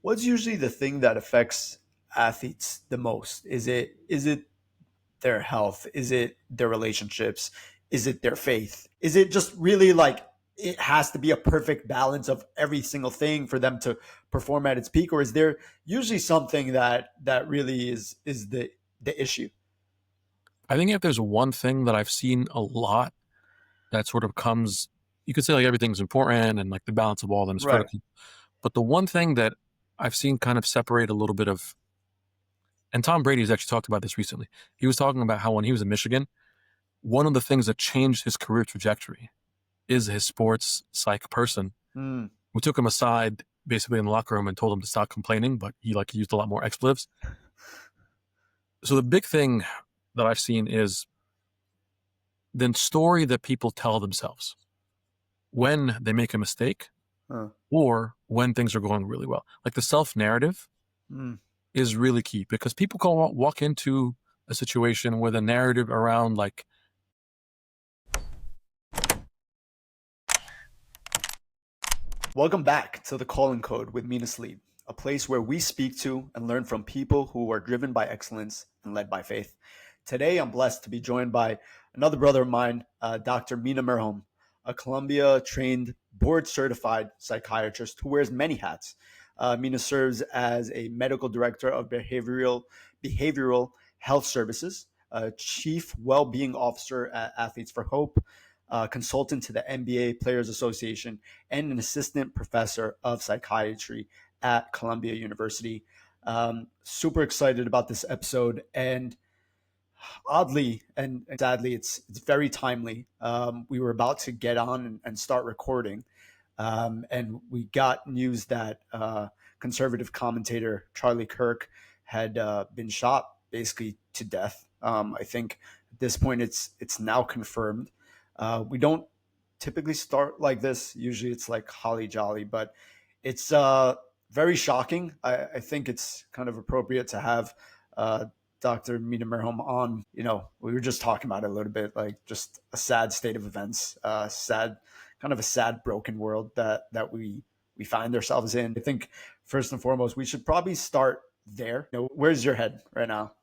What's usually the thing that affects athletes the most? Is it their health? Is it their relationships? Is it their faith? Is it just really like it has to be a perfect balance of every single thing for them to perform at its peak, or is there usually something that really is the issue? I think if there's one thing that I've seen a lot that sort of comes, you could say like everything's important and like the balance of all of them is Right. critical. But the one thing that I've seen kind of separate a little bit of, and Tom Brady has actually talked about this recently. He was talking about how when he was in Michigan, one of the things that changed his career trajectory is his sports psych person Mm, who took him aside basically in the locker room and told him to stop complaining, but he like used a lot more expletives. So the big thing that I've seen is the story that people tell themselves when they make a mistake uh, or when things are going really well. Like the self narrative mm. is really key because people can walk into a situation with a narrative around like, Welcome back to the Calling Code with Mina, a place where we speak to and learn from people who are driven by excellence and led by faith. Today, I'm blessed to be joined by another brother of mine, Dr. Mina Mirhom, a Columbia trained, board certified psychiatrist who wears many hats. Mina serves as a medical director of behavioral health services, chief well being officer at Athletes for Hope, consultant to the NBA Players Association, and an assistant professor of psychiatry at Columbia University. Super excited about this episode, and oddly and sadly, it's very timely. We were about to get on and start recording, and we got news that conservative commentator Charlie Kirk had been shot basically to death. I think at this point it's now confirmed. We don't typically start like this. Usually it's like holly jolly, but it's very shocking. I think it's kind of appropriate to have Dr. Mina Mirhom on. We were just talking about it a little bit, like just a sad state of events, kind of a sad, broken world that we find ourselves in. I think first and foremost, we should probably start there. Where's your head right now?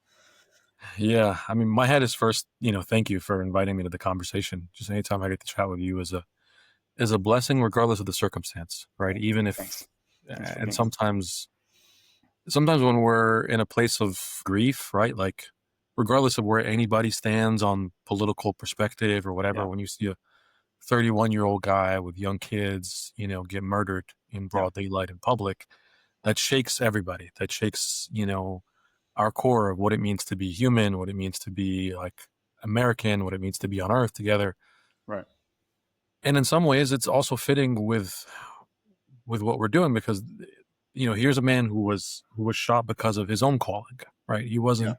yeah, I mean, my head is first, thank you for inviting me to the conversation. Just anytime I get to chat with you is a blessing, regardless of the circumstance, right? Even Thanks. if, Thanks for and being here. sometimes when we're in a place of grief, right? Like, regardless of where anybody stands on political perspective or whatever, Yeah. when you see a 31-year-old guy with young kids, get murdered in Yeah. broad daylight in public, that shakes everybody. That shakes, our core of what it means to be human, what it means to be like American, what it means to be on Earth together. Right. And in some ways, it's also fitting with what we're doing because here's a man who was shot because of his own calling, right? Yeah.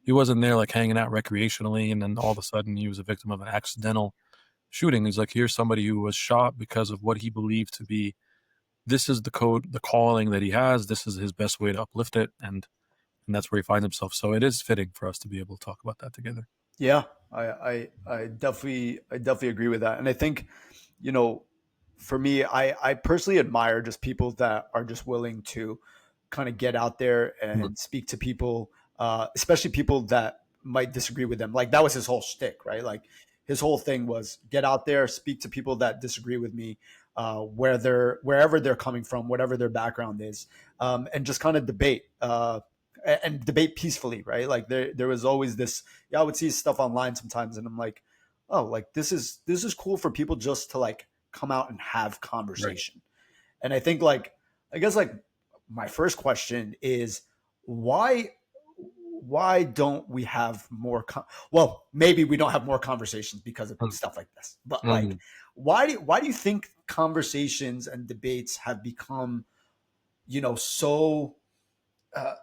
He wasn't there like hanging out recreationally, and then all of a sudden he was a victim of an accidental shooting. He's like, here's somebody who was shot because of what he believed to be this is the code, the calling that he has. This is his best way to uplift it, and that's where he finds himself. So it is fitting for us to be able to talk about that together. Yeah, I definitely agree with that, and I think, you know, for me, I personally admire just people that are just willing to kind of get out there Mhm. and speak to people, especially people that might disagree with them. Like that was his whole shtick, right? Like his whole thing was get out there, speak to people that disagree with me, wherever they're coming from, whatever their background is, and just kind of debate. And debate peacefully, right? Like there was always this. Yeah, I would see stuff online sometimes, and I'm like, oh, like this is cool for people just to like come out and have Right. conversation. And I think like I guess like my first question is why don't we have more well, maybe we don't have more conversations because of stuff like this, but like Mhm. why do you think conversations and debates have become so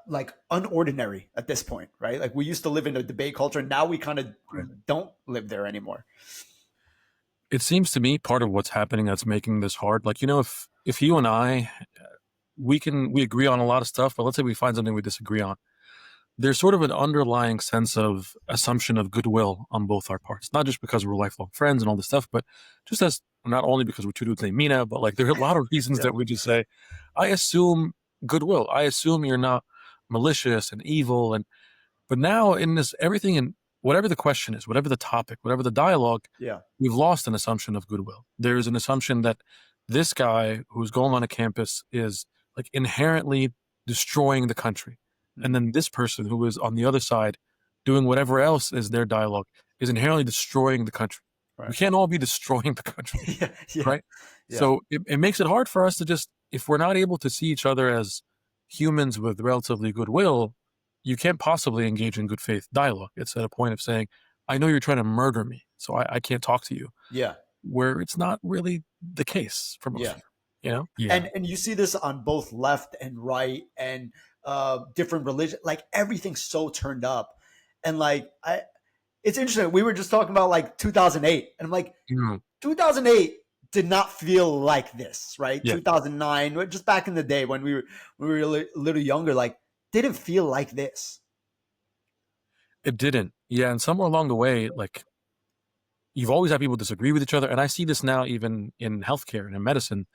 like unordinary at this point, right? Like we used to live in a debate culture. Now we kind of Right. don't live there anymore. It seems to me part of what's happening that's making this hard. Like, if you and I, we agree on a lot of stuff, but let's say we find something we disagree on. There's sort of an underlying sense of assumption of goodwill on both our parts, not just because we're lifelong friends and all this stuff, but not only because we're two dudes named Mina, but like there are a lot of reasons Yeah. that we just say, I assume goodwill. I assume you're not malicious and evil. But now in this everything in whatever the question is, whatever the topic, whatever the dialogue, Yeah. we've lost an assumption of goodwill. There's an assumption that this guy who's going on a campus is like inherently destroying the country. And Mm. then this person who is on the other side doing whatever else is their dialogue is inherently destroying the country. We Right. can't all be destroying the country, Yeah. Yeah. right? Yeah. So it makes it hard for us to just, if we're not able to see each other as humans with relatively goodwill, you can't possibly engage in good faith dialogue. It's at a point of saying, I know you're trying to murder me, so I can't talk to you, Yeah. where it's not really the case for most Yeah. people, you know? Yeah. And you see this on both left and right and different religion, like everything's so turned up. And like I it's interesting. We were just talking about like 2008, and I'm like, Mm, 2008 did not feel like this, right? yeah, 2009, just back in the day when we were a little younger, like didn't feel like this. it didn't. Yeah, and somewhere along the way, like you've always had people disagree with each other, and I see this now even in healthcare and in medicine.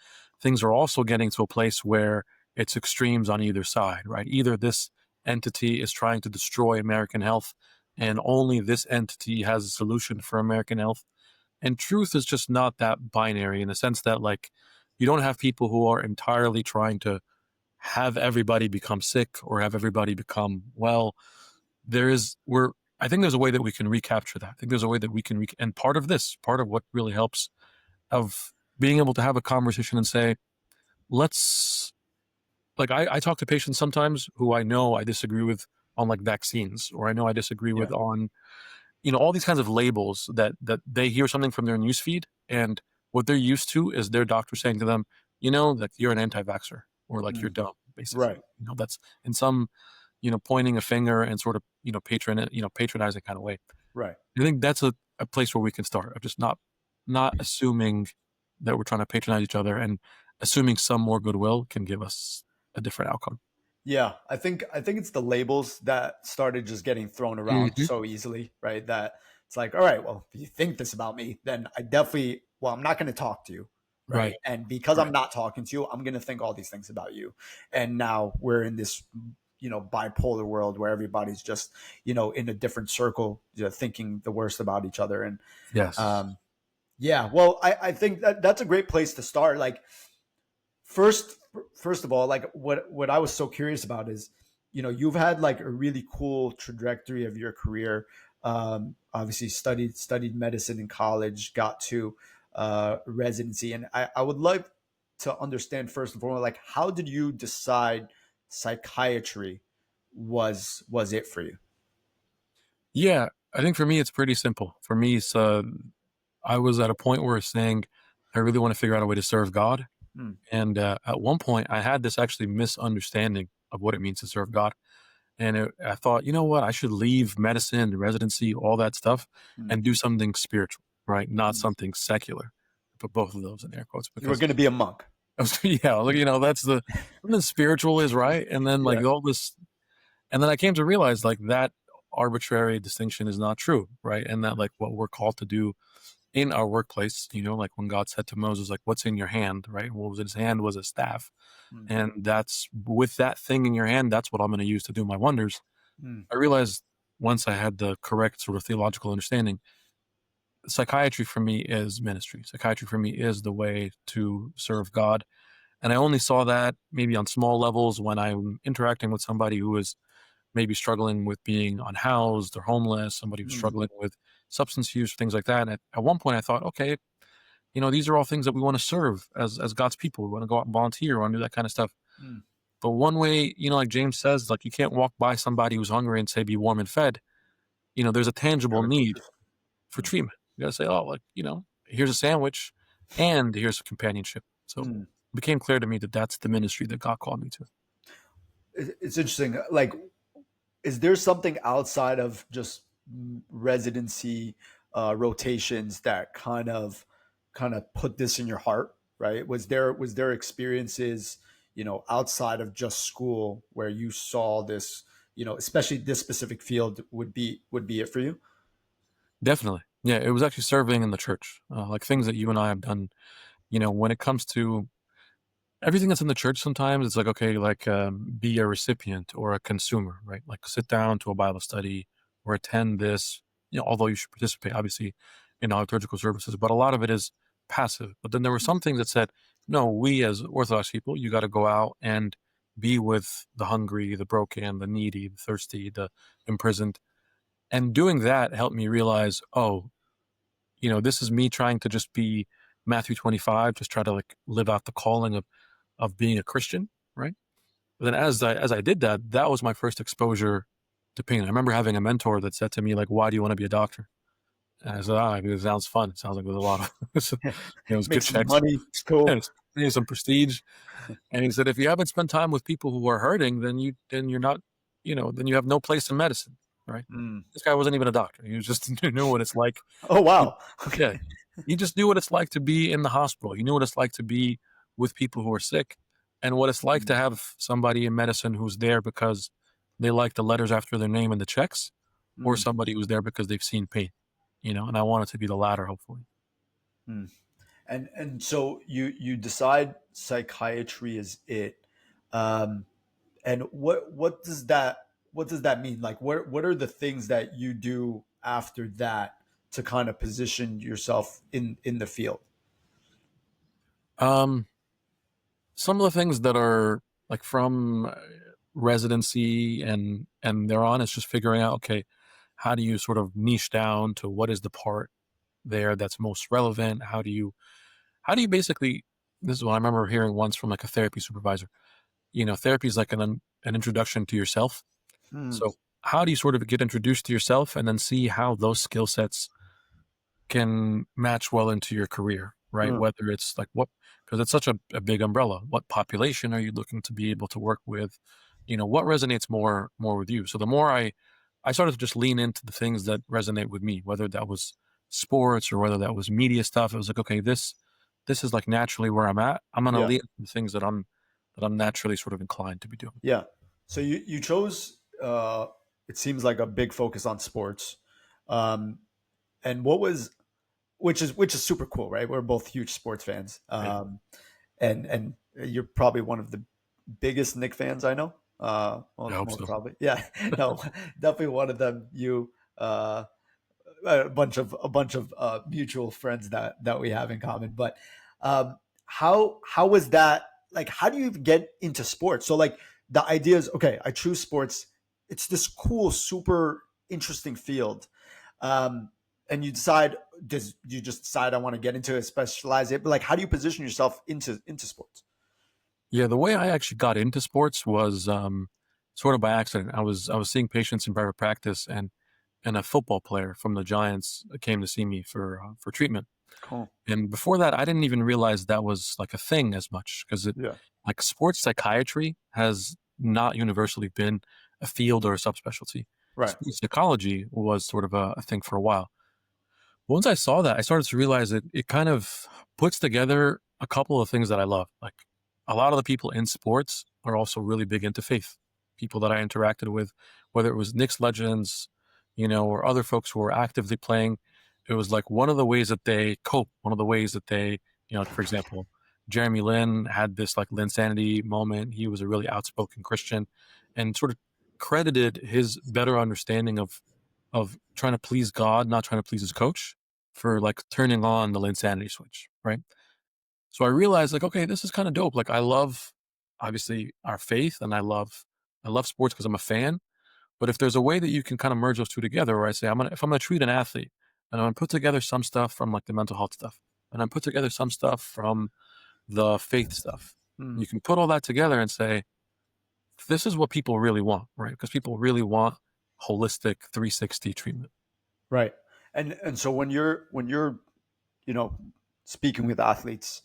Things are also getting to a place where it's extremes on either side, right? Either this entity is trying to destroy American health, and only this entity has a solution for American health. And truth is just not that binary in the sense that, like, you don't have people who are entirely trying to have everybody become sick or have everybody become well. I think there's a way that we can recapture that. I think there's a way that we can, and part of what really helps of being able to have a conversation and say, let's, like, I talk to patients sometimes who I know I disagree with on like vaccines, or I know I disagree Yeah. with on, all these kinds of labels that they hear something from their newsfeed, and what they're used to is their doctor saying to them, like you're an anti-vaxxer, or like you're Mm. dumb, basically. Right. That's in some, pointing a finger and sort of, patronizing kind of way. Right. I think that's a place where we can start of just not assuming that we're trying to patronize each other, and assuming some more goodwill can give us a different outcome. Yeah, I think it's the labels that started just getting thrown around Hmm. so easily, right? That it's like, all right, well, if you think this about me, then I'm not going to talk to you, right? Right. And because I'm Right. not talking to you, I'm going to think all these things about you. And now we're in this, bipolar world where everybody's just, in a different circle, thinking the worst about each other. And Yes. um, yeah, well, I think that's a great place to start. Like, first first of all, like what I was so curious about is, you've had like a really cool trajectory of your career. Obviously studied medicine in college, got to residency, and I would like to understand first and foremost, like, how did you decide psychiatry was it for you? Yeah, I think for me it's pretty simple. For me, it's I was at a point where it's saying I really want to figure out a way to serve God, Hmm. and at one point I had this actually misunderstanding of what it means to serve God, and I thought, you know what, I should leave medicine, residency, all that stuff, Hmm. and do something spiritual, right? Not Hmm. something secular. Put both of those in air quotes You were because going to be a monk. I was, yeah, like that's the something spiritual is right, and then Yeah. like all this, and then I came to realize like that arbitrary distinction is not true, right? And that like what we're called to do in our workplace, like when God said to Moses, like, what's in your hand, right? What was in his hand was a staff. Hmm. And that's with that thing in your hand, that's what I'm going to use to do my wonders. Hmm. I realized once I had the correct sort of theological understanding, psychiatry for me is ministry. Psychiatry for me is the way to serve God. And I only saw that maybe on small levels when I'm interacting with somebody who is maybe struggling with being unhoused or homeless, somebody who's Hmm. struggling with substance use, things like that. And at one point I thought, okay, these are all things that we want to serve as God's people. We want to go out and volunteer, we want to do that kind of stuff. Hmm. But one way, like James says, like you can't walk by somebody who's hungry and say, be warm and fed. There's a tangible need for treatment. You got to say, oh, like, here's a sandwich and here's companionship. So Hmm. it became clear to me that that's the ministry that God called me to. It's interesting. Like, is there something outside of just residency rotations that kind of put this in your heart, right? Was there experiences, outside of just school where you saw this, especially this specific field would be it for you? Definitely. Yeah, it was actually serving in the church, like things that you and I have done, when it comes to everything that's in the church sometimes it's like, okay, like be a recipient or a consumer, right? Like sit down to a Bible study or attend this, although you should participate obviously in all liturgical services, but a lot of it is passive. But then there were some things that said, no, we as Orthodox people, you got to go out and be with the hungry, the broken, the needy, the thirsty, the imprisoned. And doing that helped me realize, oh, this is me trying to just be Matthew 25, just try to like live out the calling of being a Christian, right? But then as I did that, that was my first exposure to pain. I remember having a mentor that said to me like, "Why do you want to be a doctor?" And I said, "Ah, because it sounds fun. It sounds like there's a lot of it's Make good some checks money. It's cool. and it's some prestige." And he said, "If you haven't spent time with people who are hurting, then you're not, then you have no place in medicine, right?" Mm. This guy wasn't even a doctor. He was just knew what it's like. Oh He, wow. yeah, Okay. he just knew what it's like to be in the hospital. He knew what it's like to be with people who are sick and what it's like to Mm. have somebody in medicine who's there because they like the letters after their name and the checks, or Mm. somebody who's there because they've seen pain, and I want it to be the latter, hopefully. Mm. And so you decide psychiatry is it. Um, and what does that mean? Like what are the things that you do after that to kind of position yourself in the field? Um, some of the things that are like from residency and they're on is just figuring out, okay, how do you sort of niche down to what is the part there that's most relevant? How do you basically, this is what I remember hearing once from like a therapy supervisor. Therapy is like an introduction to yourself. Mm. So how do you sort of get introduced to yourself and then see how those skill sets can match well into your career, right? Mm. Whether it's like because it's such a big umbrella. What population are you looking to be able to work with? What resonates more with you? So the more I started to just lean into the things that resonate with me, whether that was sports or whether that was media stuff. It was like, okay, this is like naturally where I'm at. I'm gonna Yeah. lean into the things that I'm naturally sort of inclined to be doing. Yeah. So you chose it seems like a big focus on sports. Um, and what was which is super cool, right? We're both huge sports fans. Right. And you're probably one of the biggest Nick fans I know. I Most, hope most so. probably. Yeah. No, definitely one of them. You a bunch of mutual friends that we have in common. But how was that? Like, how do you get into sports? So like the idea is okay. I choose sports. It's this cool, super interesting field. Um, and you just decide I want to get into it, specialize it. But like, how do you position yourself into sports? Yeah, the way I actually got into sports was sort of by accident. I was seeing patients in private practice, and a football player from the Giants came to see me for treatment. Cool. And before that, I didn't even realize that was like a thing as much because Yeah. like sports psychiatry has not universally been a field or a subspecialty. Right. Sports psychology was sort of a thing for a while. Once I saw that, I started to realize that it kind of puts together a couple of things that I love. Like a lot of the people in sports are also really big into faith. People that I interacted with, whether it was Knicks legends, or other folks who were actively playing, it was like one of the ways that they cope, one of the ways that they, like for example, Jeremy Lin had this like Linsanity moment. He was a really outspoken Christian and sort of credited his better understanding of trying to please God, not trying to please his coach, for like turning on the Linsanity switch, right? So I realized like, okay, this is kind of dope. Like I love obviously our faith and I love sports because I'm a fan. But if there's a way that you can kind of merge those two together, where I say if I'm gonna treat an athlete and I'm gonna put together some stuff from like the mental health stuff, and I'm put together some stuff from the faith stuff, Hmm. you can put all that together and say, this is what people really want, right? Because people really want holistic 360 treatment. Right. And so when you're you know speaking with athletes,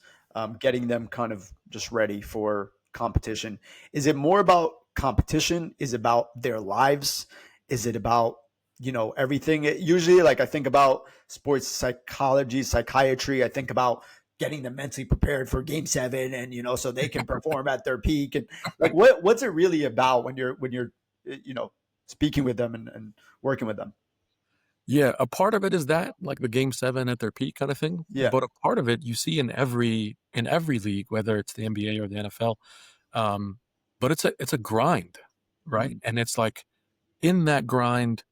getting them kind of just ready for competition, is it more about competition? Is it about their lives? Is it about everything? Usually, like I think about sports psychology, psychiatry. I think about getting them mentally prepared for Game 7, and so they can perform at their peak. And like, what's it really about when you're speaking with them and working with them? Yeah, a part of it is that, like the game 7 at their peak kind of thing, Yeah. but a part of it you see in every league, whether it's the NBA or the NFL, um, but it's a grind, right? Mm, And it's like in that grind,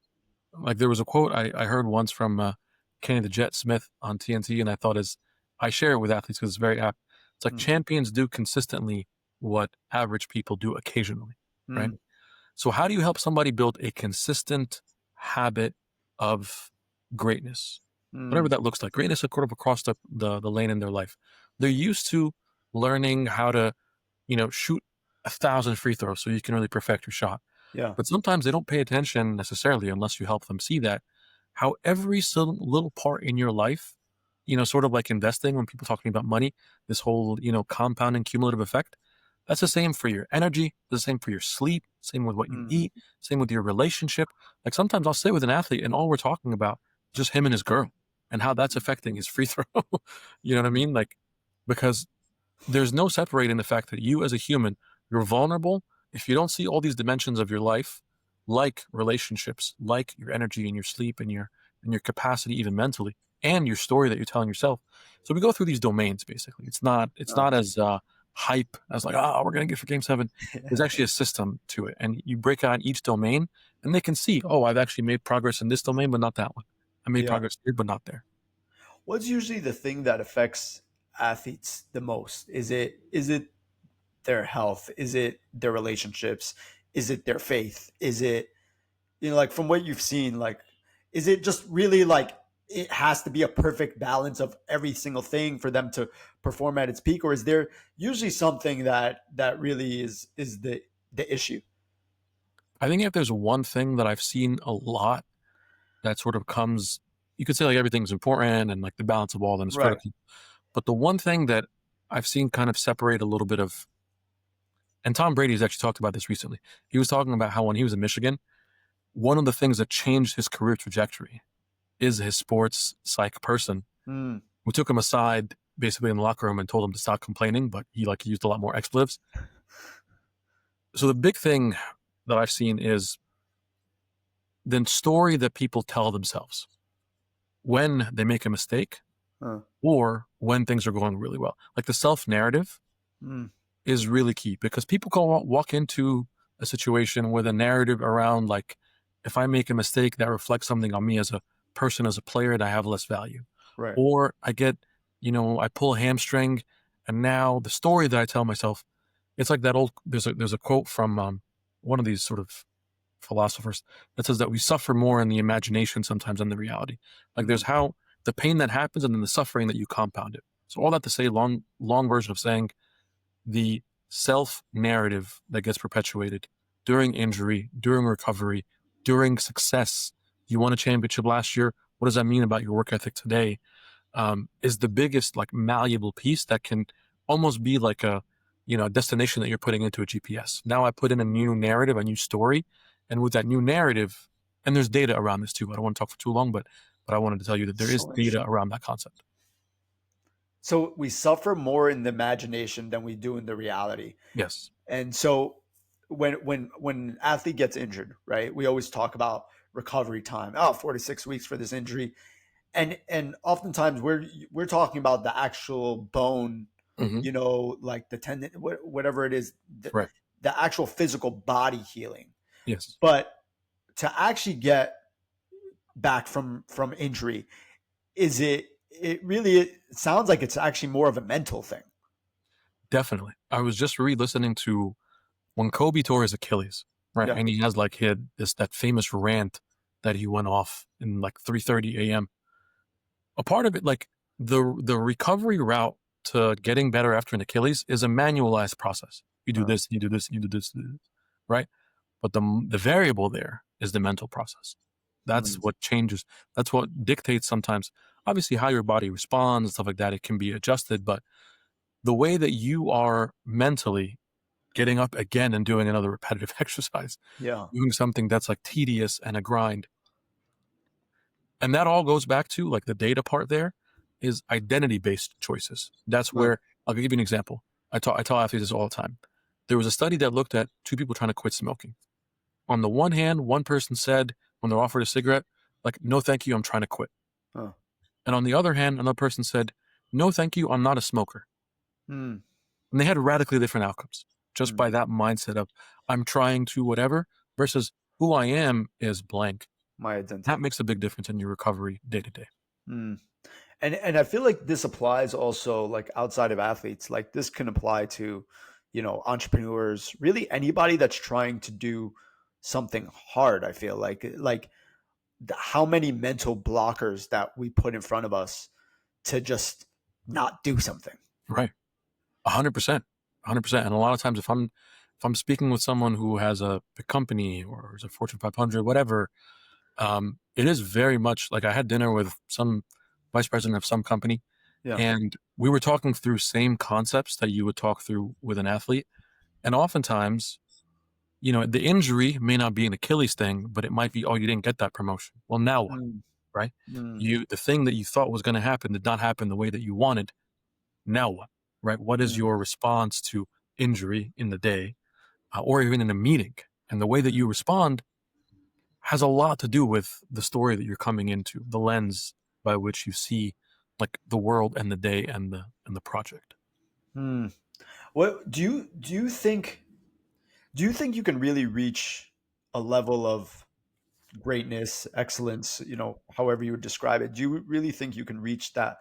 like there was a quote I heard once from Kenny the Jet Smith on TNT, and I thought is I share it with athletes because it's very apt. It's like mm, champions do consistently what average people do occasionally, right? mm, So how do you help somebody build a consistent habit of greatness? Whatever mm, that looks like. Greatness sort of across the lane in their life. They're used to learning how to, shoot 1,000 free throws so you can really perfect your shot. yeah. But sometimes they don't pay attention necessarily unless you help them see that. How every little part in your life, sort of like investing when people talking about money, this whole, compounding cumulative effect, that's the same for your energy, the same for your sleep, same with what you Mm, eat, same with your relationship. Like sometimes I'll sit with an athlete and all we're talking about is just him and his girl and how that's affecting his free throw. You know what I mm, mean? Like, because there's no separating the fact that you as a human, you're vulnerable if you don't see all these dimensions of your life, like relationships, like your energy and your sleep and your capacity even mentally, and your story that you're telling yourself. So we go through these domains basically. It's uh, not as hype as like, we're gonna get for game 7. There's actually a system to it. And you break out each domain and they can see, oh, I've actually made progress in this domain, but not that one. I made yeah. progress here, but not there. What's usually the thing that affects athletes the most? Is it their health? Is it their relationships? Is it their faith? Is it, like from what you've seen, like, is it just really like it has to be a perfect balance of every single thing for them to perform at its peak, or is there usually something that really is the issue? I think if there's one thing that I've seen a lot that sort of comes, you could say like everything's important and like the balance of all of them is Right. critical. But the one thing that I've seen kind of separate a little bit of, and Tom Brady's actually talked about this recently. He was talking about how when he was in Michigan, one of the things that changed his career trajectory is his sports psych person Mm, who took him aside basically in the locker room and told him to stop complaining, but he like used a lot more expletives. So the big thing that I've seen is the story that people tell themselves when they make a mistake uh, or when things are going really well. Like the self narrative mm, is really key because people can walk into a situation with a narrative around like, if I make a mistake, that reflects something on me as a person, as a player, and I have less value. right. Or I get, I pull a hamstring, and now the story that I tell myself, it's like that old. There's a quote from one of these sort of philosophers that says that we suffer more in the imagination sometimes than the reality. Like Mm, there's how the pain that happens and then the suffering that you compound it. So all that to say, long version of saying the self narrative that gets perpetuated during injury, during recovery, during success. You won a championship last year. What does that mean about your work ethic today? Is the biggest like malleable piece that can almost be like a destination that you're putting into a GPS. Now I put in a new narrative, a new story, and with that new narrative, and there's data around this too. I don't want to talk for too long, but I wanted to tell you that there is so data interesting. around that concept. So we suffer more in the imagination than we do in the reality. Yes. And so when an athlete gets injured, right? We always talk about recovery time. Oh, 4 to 6 weeks for this injury. And oftentimes we're talking about the actual bone, Hmm. like the tendon, whatever it is, Right. the actual physical body healing. Yes. But to actually get back from injury, it really it sounds like it's actually more of a mental thing. Definitely. I was just re-listening to when Kobe tore his Achilles, right? Yeah. And he has like he had that famous rant that he went off in like 3:30 a.m. A part of it, like the recovery route to getting better after an Achilles is a manualized process. You do Uh, this, you do this, you do this, you do this, right? But the variable there is the mental process. That's mm, what changes. That's what dictates sometimes. Obviously, how your body responds and stuff like that. It can be adjusted, but the way that you are mentally getting up again and doing another repetitive exercise, yeah. doing something that's like tedious and a grind. And that all goes back to like the data part there is identity based choices. That's Uh, where I'll give you an example. I tell athletes this all the time. There was a study that looked at two people trying to quit smoking. On the one hand, one person said when they're offered a cigarette, like, no, thank you, I'm trying to quit. Huh. And on the other hand, another person said, no, thank you, I'm not a smoker. Mm. And they had radically different outcomes just Mm. by that mindset of I'm trying to whatever versus who I am is blank. My That identity. makes a big difference in your recovery day to day. Mm. And I feel like this applies also like outside of athletes. Like this can apply to, entrepreneurs, really anybody that's trying to do something hard. I feel like how many mental blockers that we put in front of us to just not do something. Right. 100%. 100%. And a lot of times if I'm speaking with someone who has a big company or is a Fortune 500, whatever, it is very much like I had dinner with some vice president of some company, Yeah. and we were talking through same concepts that you would talk through with an athlete. And oftentimes, the injury may not be an Achilles thing, but it might be, oh, you didn't get that promotion. Well, now what? Mm. Right? Mm. The thing that you thought was going to happen did not happen the way that you wanted. Now what? Right? What is Mm. your response to injury in the day, or even in a meeting? And the way that you respond has a lot to do with the story that you're coming into, the lens by which you see like the world and the day and the project. Mm. What do you think you can really reach a level of greatness, excellence, however you would describe it? Do you really think you can reach that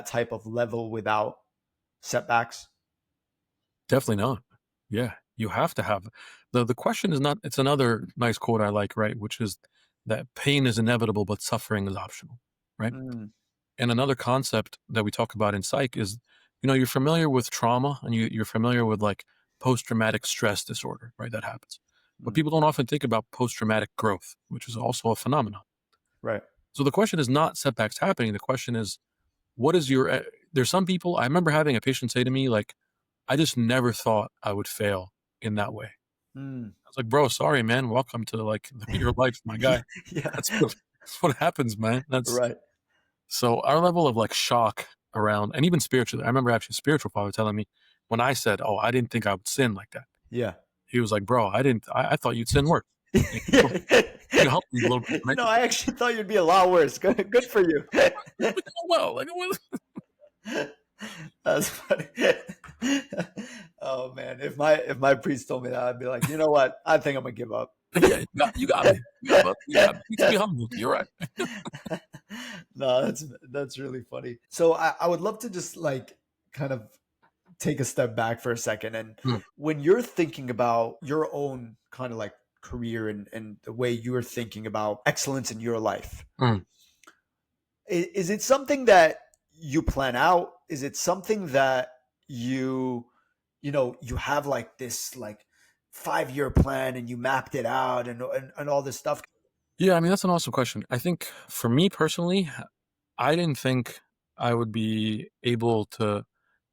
type of level without setbacks? Definitely not. Yeah, you have to have the question is not. It's another nice quote I like, right? Which is that pain is inevitable, but suffering is optional, right? Mm. And another concept that we talk about in psych is, you're familiar with trauma and you're familiar with like post traumatic stress disorder, right? That happens. But Mm. people don't often think about post traumatic growth, which is also a phenomenon. Right. So the question is not setbacks happening. The question is, what is there's some people, I remember having a patient say to me, like, I just never thought I would fail in that way. Mm. I was like, bro, sorry, man. Welcome to like your life, my Yeah. guy. Yeah. That's what happens, man. That's Right. So our level of like shock around, and even spiritually, I remember actually a spiritual father telling me when I said, "Oh, I didn't think I would sin like that." Yeah. He was like, "Bro, I didn't. I thought you'd sin worse. You know, Yeah. you helped me a little bit to make it I actually thought you'd be a lot worse. Good for you. go well." Like, That's funny. Oh man, if my priest told me that, I'd be like, you know what? I think I'm gonna give up. yeah, you got me. You got me. Need to be humble. You're right. No, that's really funny. So I would love to just like kind of take a step back for a second. And Mm, when you're thinking about your own kind of like career and the way you're thinking about excellence in your life, mm. is it something that you plan out? Is it something that you have like this like 5-year plan and you mapped it out and all this stuff? Yeah, I mean that's an awesome question. I think for me personally, I didn't think I would be able to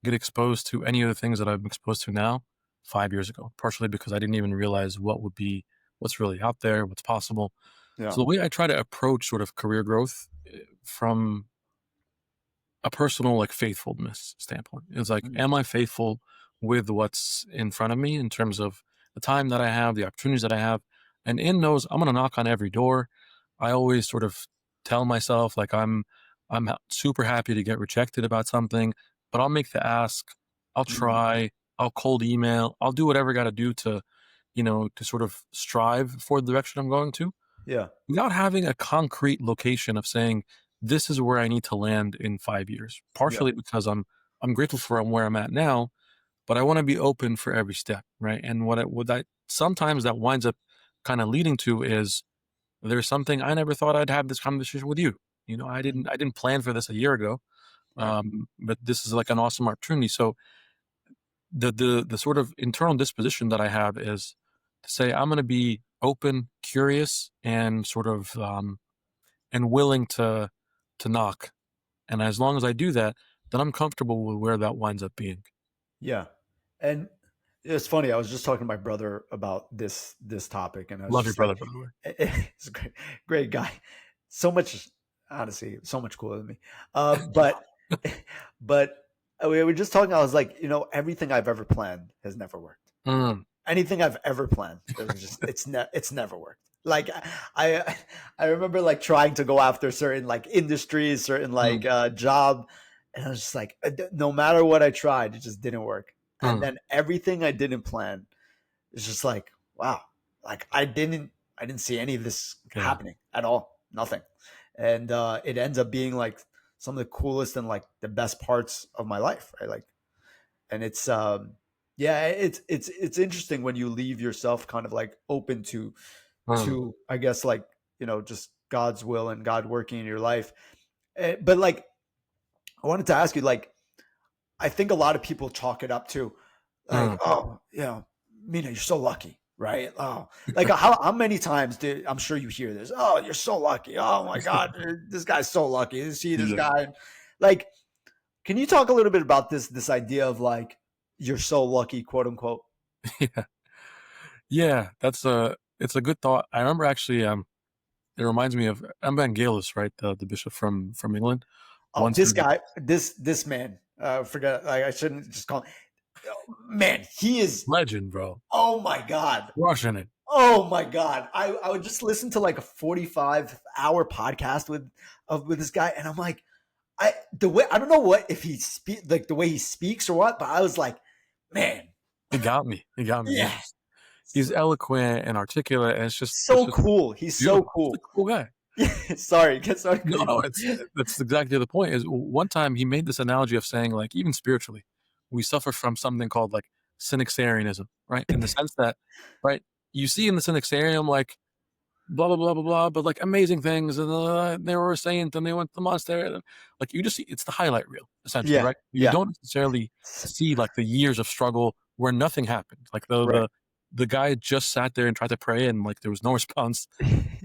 get exposed to any of the things that I'm exposed to now 5 years ago, partially because I didn't even realize what's really out there, what's possible. Yeah. So the way I try to approach sort of career growth from a personal like faithfulness standpoint is like, Mm. am I faithful with what's in front of me in terms of the time that I have, the opportunities that I have? And in those, I'm going to knock on every door. I always sort of tell myself like super happy to get rejected about something, but I'll make the ask. I'll Mm. try. I'll cold email. I'll do whatever I got to do to sort of strive for the direction I'm going to Yeah. without having a concrete location of saying this is where I need to land in 5 years. Yeah. Partially because I'm grateful for where I'm at now, but I want to be open for every step, right? And what I sometimes that winds up kind of leading to is there's something I never thought I'd have this conversation with you. I Mm. didn't plan for this a year ago, Right. but this is like an awesome opportunity. So the sort of internal disposition that I have is to say I'm going to be open, curious, and sort of and willing to knock. And as long as I do that, then I'm comfortable with where that winds up being. Yeah. And it's funny. I was just talking to my brother about this topic, and I was Love your just like, brother, by the way. he's a great guy. So much, honestly, so much cooler than me. But but we were just talking. I was like, everything I've ever planned has never worked. Mm. anything I've ever planned, it's never worked. Like I I remember like trying to go after certain like industries, certain like Mm, job, and I was just like, no matter what I tried, it just didn't work. And mm, then everything I didn't plan is just like, wow, like I didn't see any of this yeah. happening at all, nothing, and it ends up being like some of the coolest and like the best parts of my life, right? Like, and it's yeah, it's interesting when you leave yourself kind of like open Mm, to I guess like, just God's will and God working in your life. But like I wanted to ask you, like, I think a lot of people chalk it up to like, mm. oh, Mina, you're so lucky, right? Oh, like how many times did I'm sure you hear this? Oh, you're so lucky. Oh my God, this guy's so lucky. You see this Yeah. guy, like, can you talk a little bit about this idea of like you're so lucky, quote unquote? Yeah. Yeah, it's a good thought. I remember actually, it reminds me of Evangelist, right? The bishop from England. Oh, Once this he guy, this man, forget. Like, I shouldn't just call him. Man, he is. legend, bro, Oh my God. crushing it. Oh my God. I would just listen to like a 45-hour podcast with this guy, and I'm like, the way I don't know what if he speak like the way he speaks or what, but I was like, man, He got me. He got me. yeah, He's eloquent and articulate, and it's so just cool. He's so beautiful. He's a cool. cool guy. Yeah, sorry, get sorry. No, no, it's that's exactly the point. Is one time he made this analogy of saying, like, even spiritually, we suffer from something called like Cynicsarianism, right? In the sense that, right, you see in the Cynicsarian like blah blah blah blah blah, but like amazing things, and they were a saint, and they went to the monastery, and like you just see it's the highlight reel, essentially, Yeah, right? You yeah, don't necessarily see like the years of struggle where nothing happened. Like right. the guy just sat there and tried to pray, and like there was no response.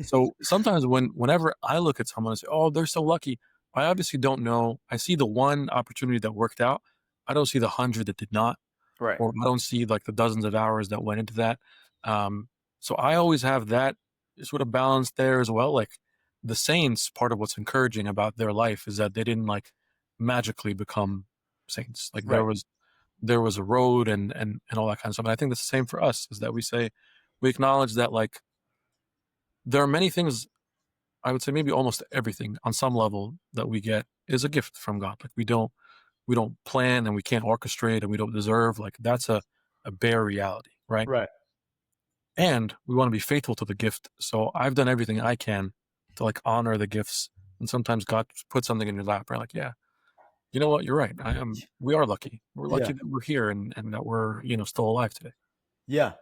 So sometimes whenever I look at someone and say, "Oh, they're so lucky," I obviously don't know. I see the one opportunity that worked out. I don't see the 100 that did not, Right, or I don't see like the dozens of hours that went into that. Um, so I always have that sort of balance there as well. Like the saints, part of what's encouraging about their life is that they didn't like magically become saints. Like right, there was a road and all that kind of stuff. And I think that's the same for us, is that we acknowledge that like there are many things, I would say maybe almost everything on some level that we get is a gift from God. Like we don't plan and we can't orchestrate and we don't deserve. Like that's a bare reality, right? right. And we want to be faithful to the gift. So I've done everything I can to like honor the gifts. And sometimes God puts something in your lap, right? Like, yeah, you know what? You're right. We are lucky. We're Yeah, lucky that we're here and that we're, still alive today. yeah.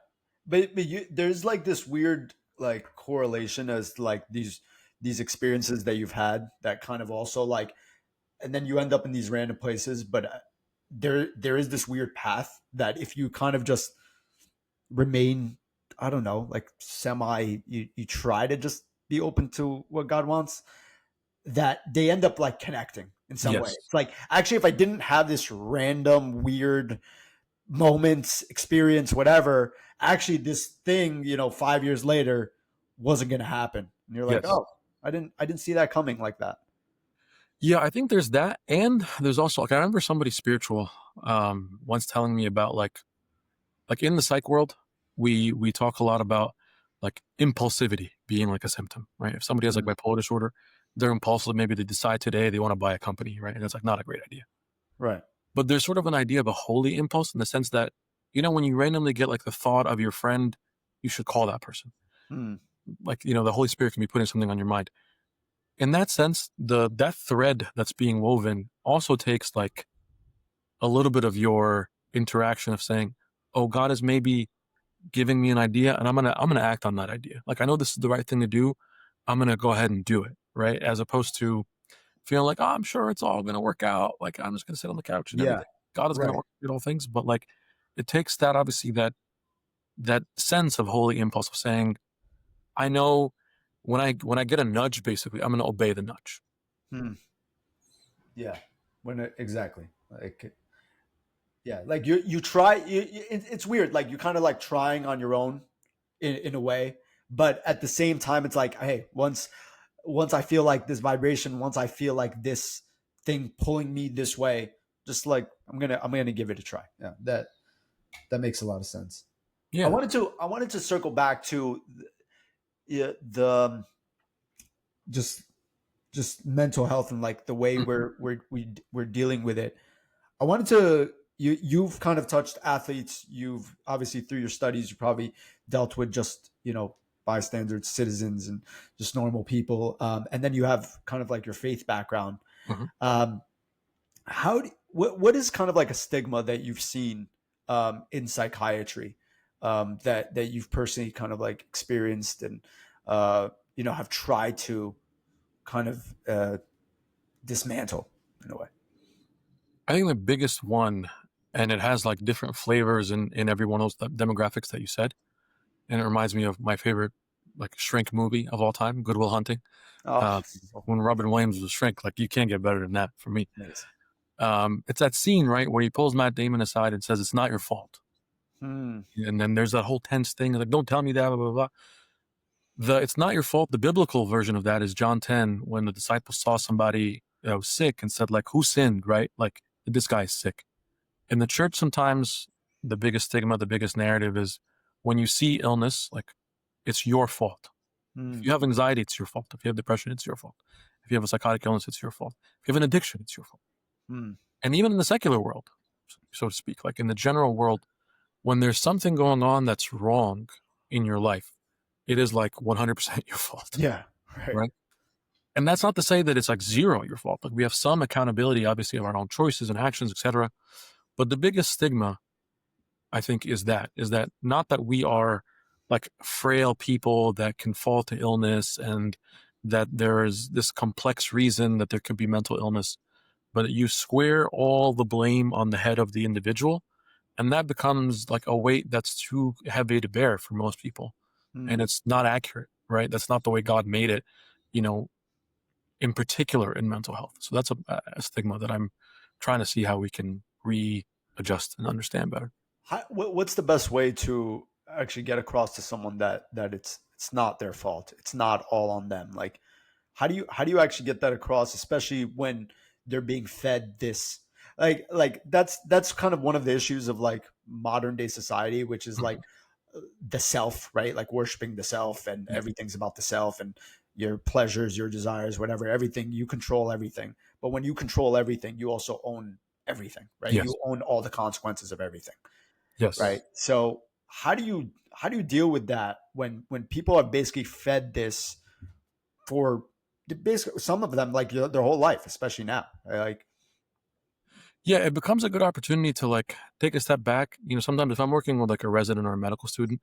But there's like this weird like correlation as like these experiences that you've had that kind of also like, and then you end up in these random places. But there is this weird path that if you kind of just remain, I don't know, like semi, you try to just be open to what God wants, that they end up like connecting in some way. Yes. It's like, actually, if I didn't have this random weird moments, experience, whatever, actually this thing, 5 years later wasn't going to happen. And you're like, Yes. oh, I didn't see that coming like that. Yeah, I think there's that. And there's also like I remember somebody spiritual once telling me about like in the psych world, we talk a lot about like impulsivity being like a symptom, right? If somebody has like Mm, bipolar disorder, they're impulsive. Maybe they decide today they want to buy a company, right? And it's like not a great idea. right. But there's sort of an idea of a holy impulse in the sense that, when you randomly get like the thought of your friend, you should call that person. Mm, Like, the Holy Spirit can be putting something on your mind. In that sense, that thread that's being woven also takes like a little bit of your interaction of saying, oh, God is maybe giving me an idea and I'm gonna act on that idea. Like I know this is the right thing to do. I'm gonna go ahead and do it. Right. As opposed to feeling like, oh, I'm sure it's all gonna work out. Like I'm just gonna sit on the couch and yeah. everything. God is gonna Right. orchestrate all things. But like it takes that obviously that sense of holy impulse of saying, I know when I get a nudge, basically, I'm gonna obey the nudge. Hmm. Yeah. Exactly. Like, yeah, like you try it's weird, like you kind of like trying on your own in a way, but at the same time it's like, hey, once I feel like this vibration, once I feel like this thing pulling me this way, just like I'm gonna give it a try. Yeah, that makes a lot of sense. Yeah. I wanted to circle back to the just mental health and like the way Mhm. we're dealing with it. I wanted to you've kind of touched athletes. You've obviously through your studies, you probably dealt with just bystanders, citizens, and just normal people. And then you have kind of like your faith background. Mhm. Um, what is kind of like a stigma that you've seen in psychiatry that you've personally kind of like experienced and have tried to kind of dismantle in a way? I think the biggest one, and it has like different flavors in every one of those demographics that you said, and it reminds me of my favorite like shrink movie of all time, Good Will Hunting. Oh, Uh, so when Robin Williams was Shrink, like you can't get better than that for me. amazing. It's that scene right where he pulls Matt Damon aside and says, "It's not your fault," Hmm. and then there's that whole tense thing like, "Don't tell me that." Blah blah blah. The "It's not your fault." The biblical version of that is John 10 when the disciples saw somebody sick and said like, "Who sinned?" Right? Like this guy's sick. In the church, sometimes the biggest stigma, the biggest narrative is when you see illness, like it's your fault. If Hmm. you have anxiety, it's your fault. If you have depression, it's your fault. If you have a psychotic illness, it's your fault. If you have an addiction, it's your fault. Hmm. And even in the secular world, so to speak, like in the general world, when there's something going on that's wrong in your life, it is like 100% your fault, Yeah. Right. right? And that's not to say that it's like zero your fault. Like we have some accountability, obviously, of our own choices and actions, etc. But the biggest stigma I think is that not that we are like frail people that can fall to illness and that there is this complex reason that there could be mental illness, but you square all the blame on the head of the individual, and that becomes like a weight that's too heavy to bear for most people, and Hmm. it's not accurate, right? That's not the way God made it, you know, in particular in mental health. So that's a stigma that I'm trying to see how we can readjust and understand better. What's the best way to actually get across to someone that it's not their fault? It's not all on them. Like, how do you actually get that across, especially when they're being fed this? Like that's kind of one of the issues of like modern day society, which is like Mhm. the self, right? Like worshiping the self, and Yeah. everything's about the self and your pleasures, your desires, whatever. Everything you control everything, but when you control everything, you also own everything, right? Yes. You own all the consequences of everything, right? Yes. So how do you deal with that when people are basically fed this for basically some of them like their whole life, especially now, right? Like, Yeah, it becomes a good opportunity to like take a step back. Sometimes if I'm working with like a resident or a medical student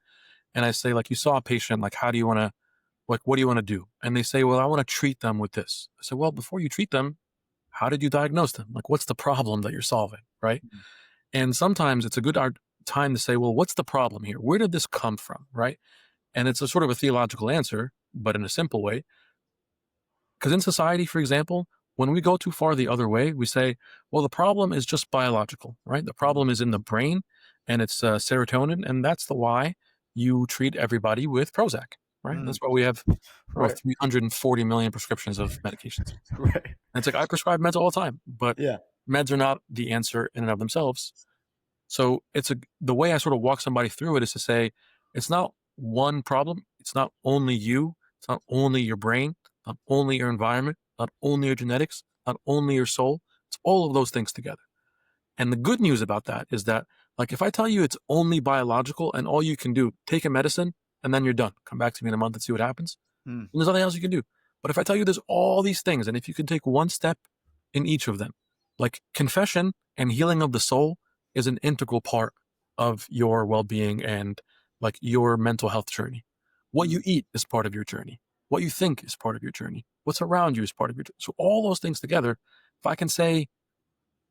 and I say, like, you saw a patient, like, how do you want to, like, what do you want to do? And they say, well, I want to treat them with this. I say, well, before you treat them, how did you diagnose them? Like, what's the problem that you're solving? Right. And sometimes it's a good time to say, well, what's the problem here? Where did this come from? Right. And it's a sort of a theological answer, but in a simple way. Because in society, for example, when we go too far the other way, we say, well, the problem is just biological, right? The problem is in the brain and it's serotonin. And that's the why you treat everybody with Prozac, right? mm, That's why we have, right, 340 million prescriptions of medications. right, And it's like, I prescribe meds all the time, but yeah, meds are not the answer in and of themselves. So the way I sort of walk somebody through it is to say, it's not one problem. It's not only you. It's not only your brain, not only your environment, not only your genetics, not only your soul. It's all of those things together. And the good news about that is that, like, if I tell you it's only biological and all you can do, take a medicine and then you're done. Come back to me in a month and see what happens. mm, And there's nothing else you can do. But if I tell you there's all these things, and if you can take one step in each of them, like confession and healing of the soul is an integral part of your well being and like your mental health journey. What mm, you eat is part of your journey. What you think is part of your journey. What's around you is part of your journey. So all those things together, if I can say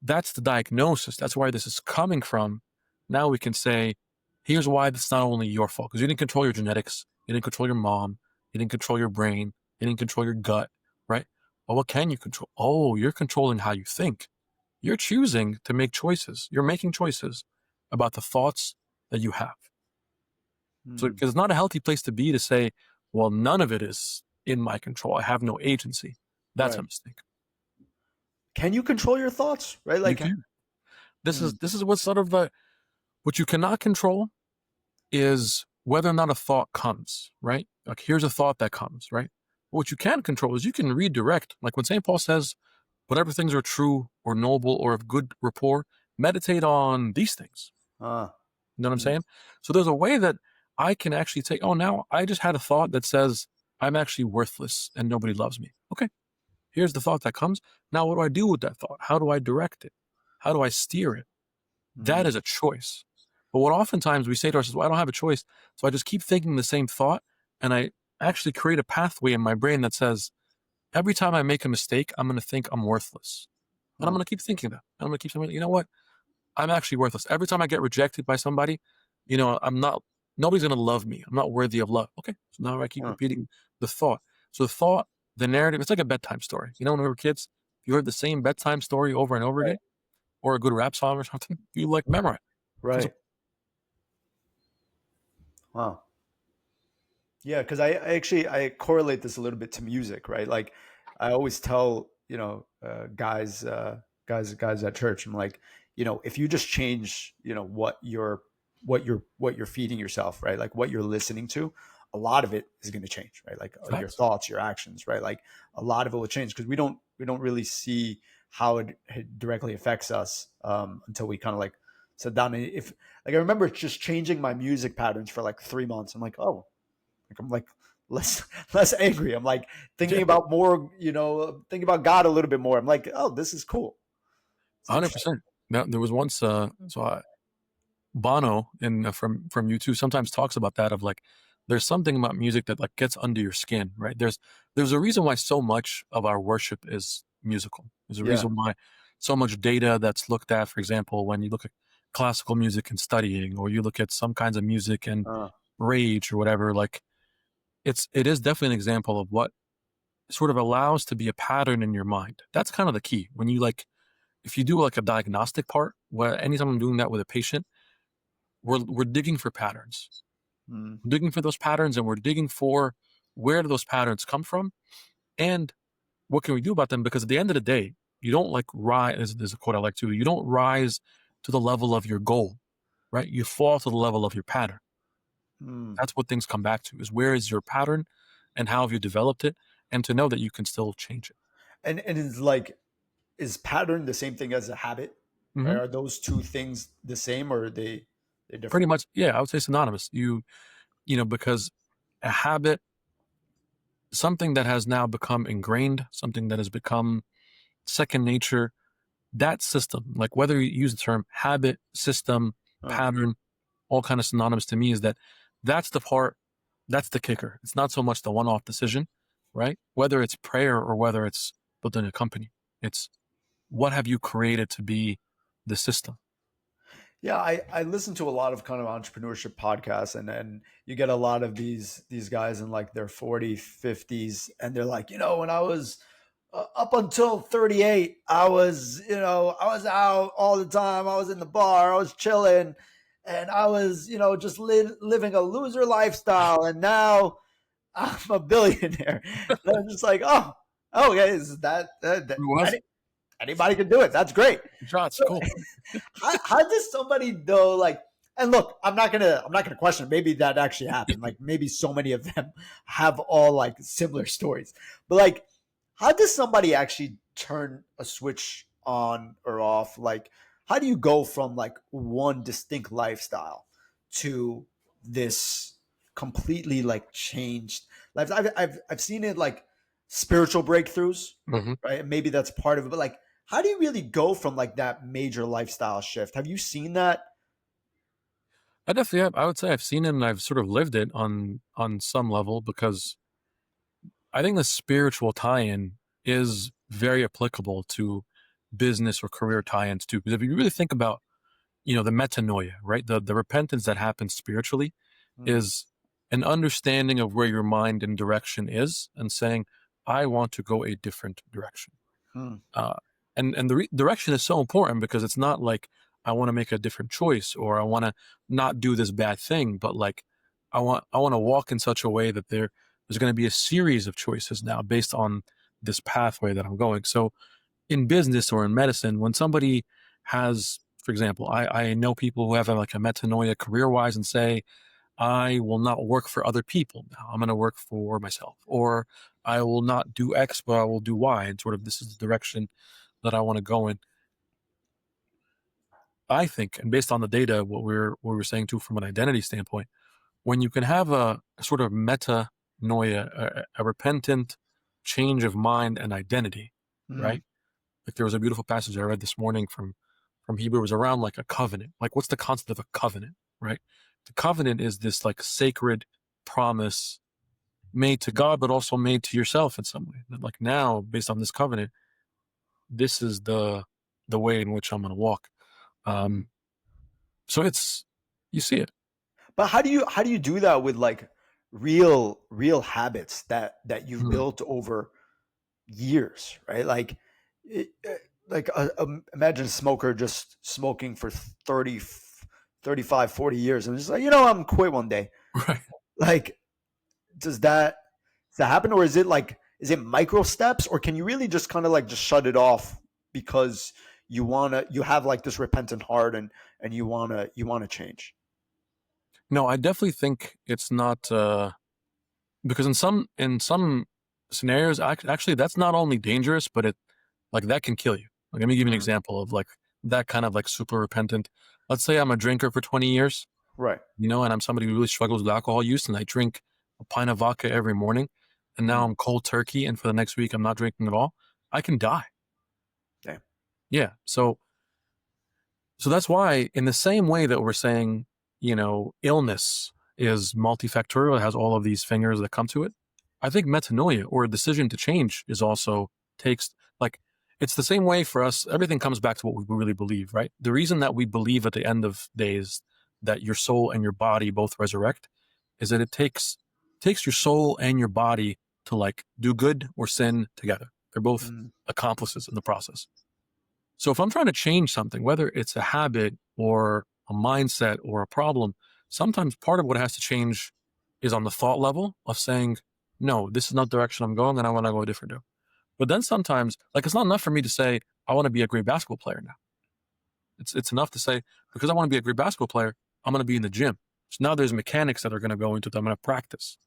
that's the diagnosis, that's where this is coming from, now we can say, here's why it's not only your fault. Because you didn't control your genetics, you didn't control your mom, you didn't control your brain, you didn't control your gut, right? But what can you control? Oh, you're controlling how you think. You're choosing to make choices. You're making choices about the thoughts that you have. So, mm, because it's not a healthy place to be to say, well, none of it is in my control. I have no agency. That's a right. mistake. Can you control your thoughts, right? You Like, can. This is mm, this is what's sort of the what you cannot control is whether or not a thought comes, right? Like here's a thought that comes, right? What you can control is you can redirect. Like when St. Paul says, whatever things are true or noble or of good rapport, meditate on these things. Ah. You know what I'm Mm. saying? So there's a way that I can actually take, oh, now I just had a thought that says I'm actually worthless and nobody loves me. Okay, here's the thought that comes. Now, what do I do with that thought? How do I direct it? How do I steer it? That Mm. is a choice. But what oftentimes we say to ourselves, well, I don't have a choice. So I just keep thinking the same thought. And I actually create a pathway in my brain that says, every time I make a mistake, I'm going to think I'm worthless. And I'm Huh. going to keep thinking that. I'm going to keep saying, you know what? I'm actually worthless. Every time I get rejected by somebody, nobody's going to love me. I'm not worthy of love. Okay. So now I keep Huh. repeating the thought. So the thought, the narrative, it's like a bedtime story. You know, when we were kids, you heard the same bedtime story over and over Right. again, or a good rap song or something, you like memorize. Because Right. Wow. Yeah, because I correlate this a little bit to music, right? Like I always tell guys at church, I'm like, if you just change, what you're feeding yourself, right? Like what you're listening to, a lot of it is going to change, right? Like your facts. thoughts, your actions, right? Like a lot of it will change because we don't really see how it directly affects us until we kind of like sit down. And if like I remember just changing my music patterns for like 3 months, I'm like, oh, like I'm like less angry. I'm like thinking Yeah, about more, thinking about God a little bit more. I'm like, oh, this is cool. It's interesting. 100%. Now, there was once, Bono from U2 sometimes talks about that of like there's something about music that like gets under your skin, right? There's a reason why so much of our worship is musical. There's a Yeah. reason why so much data that's looked at, for example, when you look at classical music and studying, or you look at some kinds of music and Uh, rage or whatever, like it is definitely an example of what sort of allows to be a pattern in your mind. That's kind of the key. When you like if you do like a diagnostic part, where anytime I'm doing that with a patient, we're digging for patterns. mm, We're digging for those patterns, and we're digging for where do those patterns come from and what can we do about them? Because at the end of the day, you don't like rise. There's a quote I like to. You don't rise to the level of your goal, right? You fall to the level of your pattern. mm. That's what things come back to: is where is your pattern, and how have you developed it, and to know that you can still change it. And it's like, is pattern the same thing as a habit? Right? Hmm. Are those two things the same or are they're Pretty different? much, yeah. I would say synonymous. Because a habit, something that has now become ingrained, something that has become second nature, that system, like whether you use the term habit, system, Uh, pattern, all kind of synonymous to me is that's the part, that's the kicker. It's not so much the one-off decision, right? Whether it's prayer or whether it's building a company, it's what have you created to be the system. Yeah, I listen to a lot of kind of entrepreneurship podcasts and you get a lot of these guys in like their 40s, 50s and they're like, when I was up until 38, I was out all the time. I was in the bar, I was chilling and I was, just living a loser lifestyle and now I'm a billionaire. And I'm just like, oh, okay, is Who was anybody can do it. That's great. shots? So Cool. how does somebody though like and look, I'm not gonna question it. Maybe that actually happened. Like maybe so many of them have all like similar stories. But like how does somebody actually turn a switch on or off? Like how do you go from like one distinct lifestyle to this completely like changed life? I've seen it like spiritual breakthroughs, Hmm. right? And maybe that's part of it, but like how do you really go from like that major lifestyle shift? Have you seen that? I definitely have. I would say I've seen it and I've sort of lived it on some level because I think the spiritual tie-in is very applicable to business or career tie-ins too. Because if you really think about, the metanoia, right? The repentance that happens spiritually Mm, is an understanding of where your mind and direction is and saying, I want to go a different direction. mm, Uh, and the direction is so important because it's not like I want to make a different choice or I want to not do this bad thing, but like I want to walk in such a way that there's going to be a series of choices now based on this pathway that I'm going. So in business or in medicine, when somebody has, for example, I know people who have like a metanoia career wise and say, I will not work for other people now. I'm going to work for myself. Or I will not do X, but I will do Y. And sort of this is the direction that I want to go in. I think, and based on the data, what we're saying too from an identity standpoint, when you can have a sort of metanoia, a repentant change of mind and identity, Mm. right? Like there was a beautiful passage I read this morning from Hebrew. It was around like a covenant. Like what's the concept of a covenant, right? The covenant is this like sacred promise made to God, but also made to yourself in some way. That like now, based on this covenant, this is the way in which I'm going to walk. So it's you see it. But how do you do that with like real habits that you've Mm, built over years, right? Like, imagine a smoker just smoking for 30, 35, 40 years and just like, I'm quit one day. right. Like, does that happen, or is it micro steps, or can you really just kind of like just shut it off because you have like this repentant heart and you wanna change? No, I definitely think it's not because in some scenarios, actually, that's not only dangerous, but it like that can kill you. Like, let me give you an Mm. example of like that kind of like super repentant. Let's say I'm a drinker for 20 years, Right. and I'm somebody who really struggles with alcohol use, and I drink a pint of vodka every morning, and now Mm. I'm cold turkey, and for the next week I'm not drinking at all. I can die. Damn. Yeah. So that's why, in the same way that we're saying, illness is multifactorial, it has all of these fingers that come to it. I think metanoia or a decision to change is also takes like it's the same way for us. Everything comes back to what we really believe, right? The reason that we believe at the end of days that your soul and your body both resurrect is that it takes your soul and your body to like do good or sin together. They're both Mm. accomplices in the process. So if I'm trying to change something, whether it's a habit or a mindset or a problem, sometimes part of what has to change is on the thought level of saying, no, this is not the direction I'm going and I want to go a different direction. But then sometimes, like, it's not enough for me to say, I want to be a great basketball player now. It's enough to say, because I want to be a great basketball player, I'm going to be in the gym. So now there's mechanics that are going to go into it. I'm going to practice.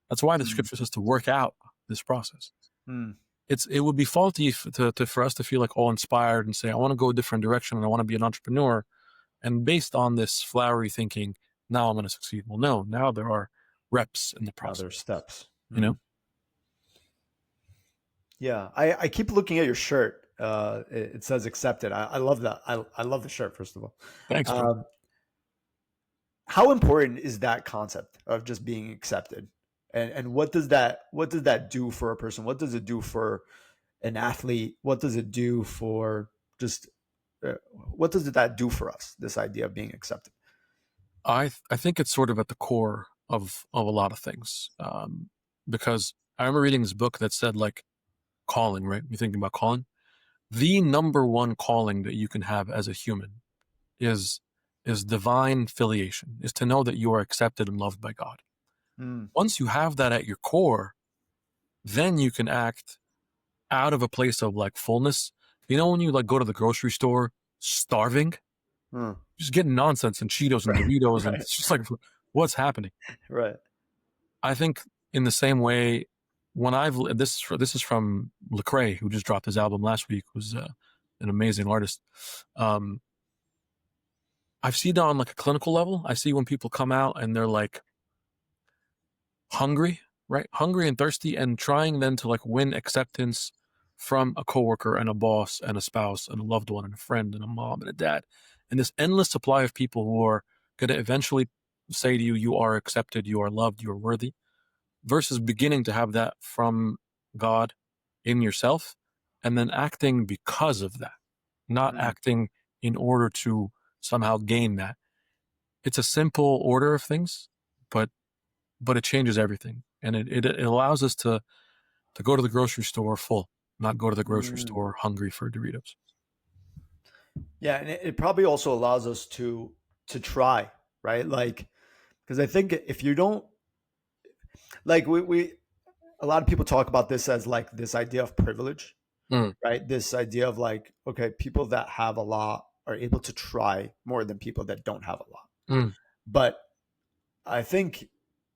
That's why the Mm. scripture says to work out this process. Mm. It would be faulty for us to feel like all inspired and say, I want to go a different direction and I want to be an entrepreneur. And based on this flowery thinking, now I'm going to succeed. Well, no, now there are reps in the Other process, steps. you know? Yeah, I keep looking at your shirt. It says accepted. I love that. I love the shirt, first of all. Thanks, bro. Um, how important is that concept of just being accepted? And what does that do for a person? What does it do for an athlete? What does it do for just what does that do for us? This idea of being accepted. I think it's sort of at the core of a lot of things. Because I remember reading this book that said like calling, right? You're thinking about calling. The number one calling that you can have as a human is is divine filiation, is to know that you are accepted and loved by God. Mm. Once you have that at your core, then you can act out of a place of like fullness. When you like go to the grocery store starving, Mm. just getting nonsense and Cheetos and Right. Doritos, and Right. it's just like, what's happening? Right. I think in the same way, when this is from Lecrae, who just dropped his album last week, who's an amazing artist. Um, I've seen that on like a clinical level. I see when people come out and they're like hungry, right? Hungry and thirsty, and trying then to like win acceptance from a coworker and a boss and a spouse and a loved one and a friend and a mom and a dad. And this endless supply of people who are going to eventually say to you, you are accepted, you are loved, you are worthy, versus beginning to have that from God in yourself and then acting because of that, not Mm. acting in order to somehow gain that. It's a simple order of things, but it changes everything. And it allows us to go to the grocery store full, not go to the grocery Mm. store hungry for Doritos. Yeah, and it probably also allows us to try, right? Like, because I think if you don't like we a lot of people talk about this as like this idea of privilege, Mm, right? This idea of like, okay, people that have a lot are able to try more than people that don't have a lot. mm, But I think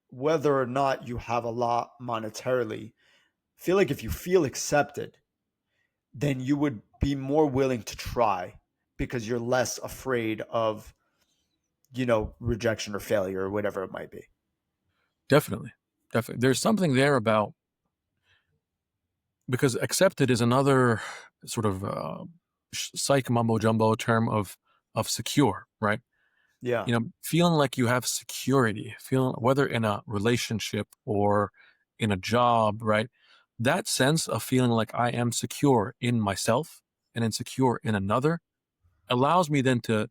whether or not you have a lot monetarily, I feel like if you feel accepted, then you would be more willing to try because you're less afraid of, rejection or failure or whatever it might be. Definitely. Definitely. There's something there about, because accepted is another sort of psych mumbo jumbo term of secure, right? Yeah. Feeling like you have security, feeling whether in a relationship or in a job, right? That sense of feeling like I am secure in myself and insecure in another allows me then to,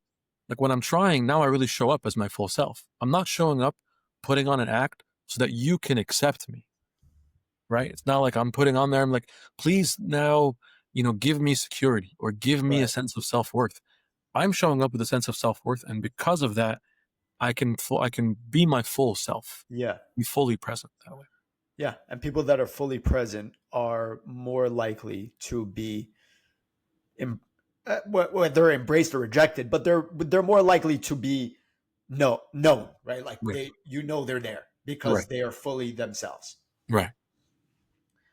like when I'm trying, now I really show up as my full self. I'm not showing up, putting on an act so that you can accept me, right? It's not like I'm putting on there, I'm like, please now, give me security or give me a Right. sense of self worth. I'm showing up with a sense of self worth. And because of that, I can be my full self, Yeah. be fully present that way. Yeah. And people that are fully present are more likely to be, em- well, they're embraced or rejected, but they're more likely to be known, right? Like Right. they're there because Right. they are fully themselves. Right.